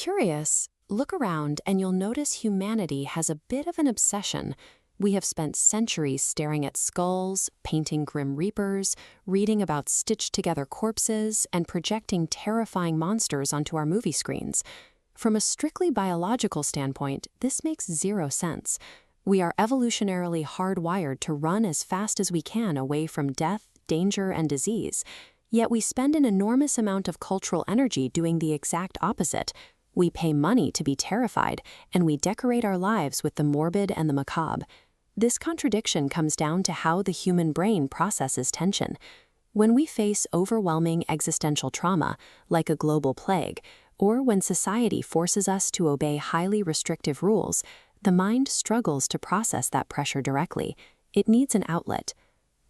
Curious? Look around and you'll notice humanity has a bit of an obsession. We have spent centuries staring at skulls, painting grim reapers, reading about stitched-together corpses, and projecting terrifying monsters onto our movie screens. From a strictly biological standpoint, this makes zero sense. We are evolutionarily hardwired to run as fast as we can away from death, danger, and disease. Yet we spend an enormous amount of cultural energy doing the exact opposite. We pay money to be terrified, and we decorate our lives with the morbid and the macabre. This contradiction comes down to how the human brain processes tension. When we face overwhelming existential trauma, like a global plague, or when society forces us to obey highly restrictive rules, the mind struggles to process that pressure directly. It needs an outlet.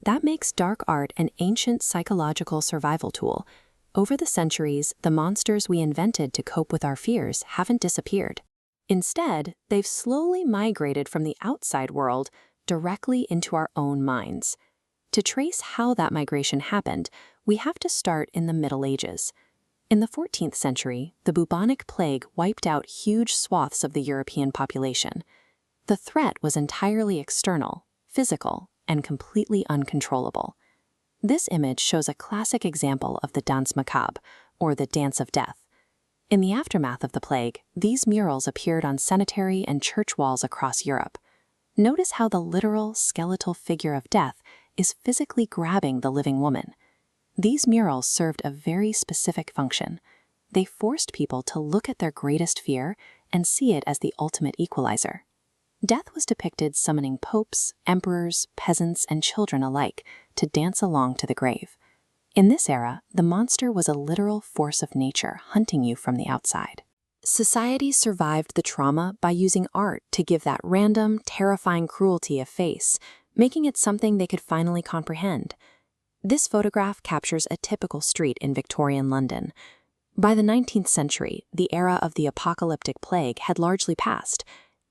That makes dark art an ancient psychological survival tool. Over the centuries, the monsters we invented to cope with our fears haven't disappeared. Instead, they've slowly migrated from the outside world directly into our own minds. To trace how that migration happened, we have to start in the Middle Ages. In the 14th century, the bubonic plague wiped out huge swaths of the European population. The threat was entirely external, physical, and completely uncontrollable. This image shows a classic example of the Dance Macabre, or the Dance of Death. In the aftermath of the plague, these murals appeared on cemetery and church walls across Europe. Notice how the literal, skeletal figure of death is physically grabbing the living woman. These murals served a very specific function. They forced people to look at their greatest fear and see it as the ultimate equalizer. Death was depicted summoning popes, emperors, peasants, and children alike to dance along to the grave. In this era, the monster was a literal force of nature hunting you from the outside. Society survived the trauma by using art to give that random, terrifying cruelty a face, making it something they could finally comprehend. This photograph captures a typical street in Victorian London. By the 19th century, the era of the apocalyptic plague had largely passed.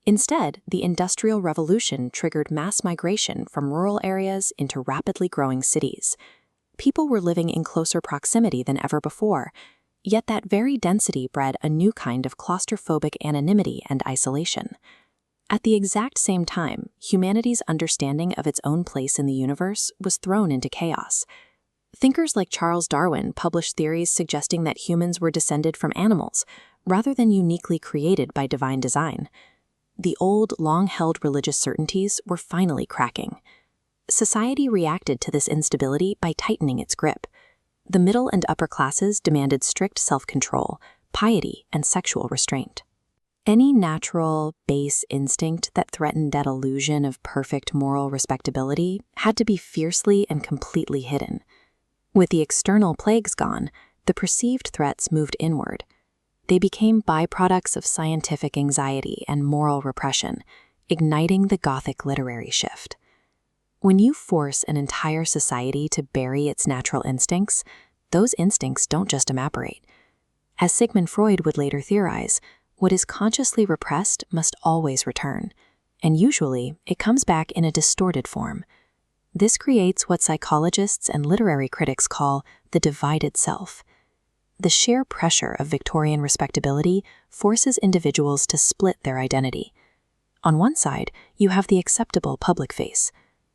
Instead, the Industrial Revolution triggered mass migration from rural areas into rapidly growing cities. People were living in closer proximity than ever before, yet that very density bred a new kind of claustrophobic anonymity and isolation. At the exact same time, humanity's understanding of its own place in the universe was thrown into chaos. Thinkers like Charles Darwin published theories suggesting that humans were descended from animals, rather than uniquely created by divine design. The old, long-held religious certainties were finally cracking. Society reacted to this instability by tightening its grip. The middle and upper classes demanded strict self-control, piety, and sexual restraint. Any natural, base instinct that threatened that illusion of perfect moral respectability had to be fiercely and completely hidden. With the external plagues gone, the perceived threats moved inward. They became byproducts of scientific anxiety and moral repression, igniting the Gothic literary shift. When you force an entire society to bury its natural instincts, those instincts don't just evaporate. As Sigmund Freud would later theorize, what is consciously repressed must always return, and usually it comes back in a distorted form. This creates what psychologists and literary critics call the divided self. The sheer pressure of Victorian respectability forces individuals to split their identity. On one side, you have the acceptable public face.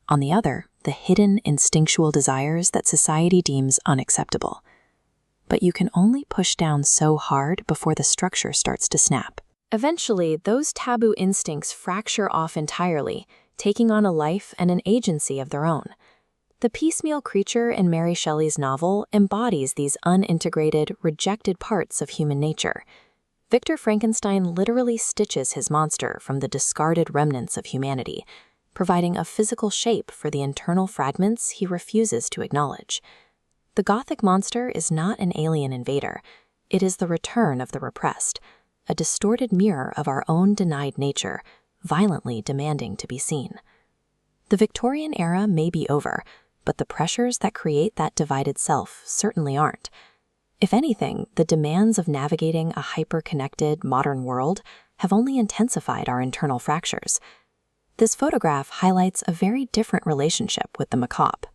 On the other, the hidden instinctual desires that society deems unacceptable. But you can only push down so hard before the structure starts to snap. Eventually, those taboo instincts fracture off entirely, taking on a life and an agency of their own. The piecemeal creature in Mary Shelley's novel embodies these unintegrated, rejected parts of human nature. Victor Frankenstein literally stitches his monster from the discarded remnants of humanity, providing a physical shape for the internal fragments he refuses to acknowledge. The Gothic monster is not an alien invader. It is the return of the repressed, a distorted mirror of our own denied nature, violently demanding to be seen. The Victorian era may be over, but the pressures that create that divided self certainly aren't. If anything, the demands of navigating a hyper-connected modern world have only intensified our internal fractures. This photograph highlights a very different relationship with the macabre.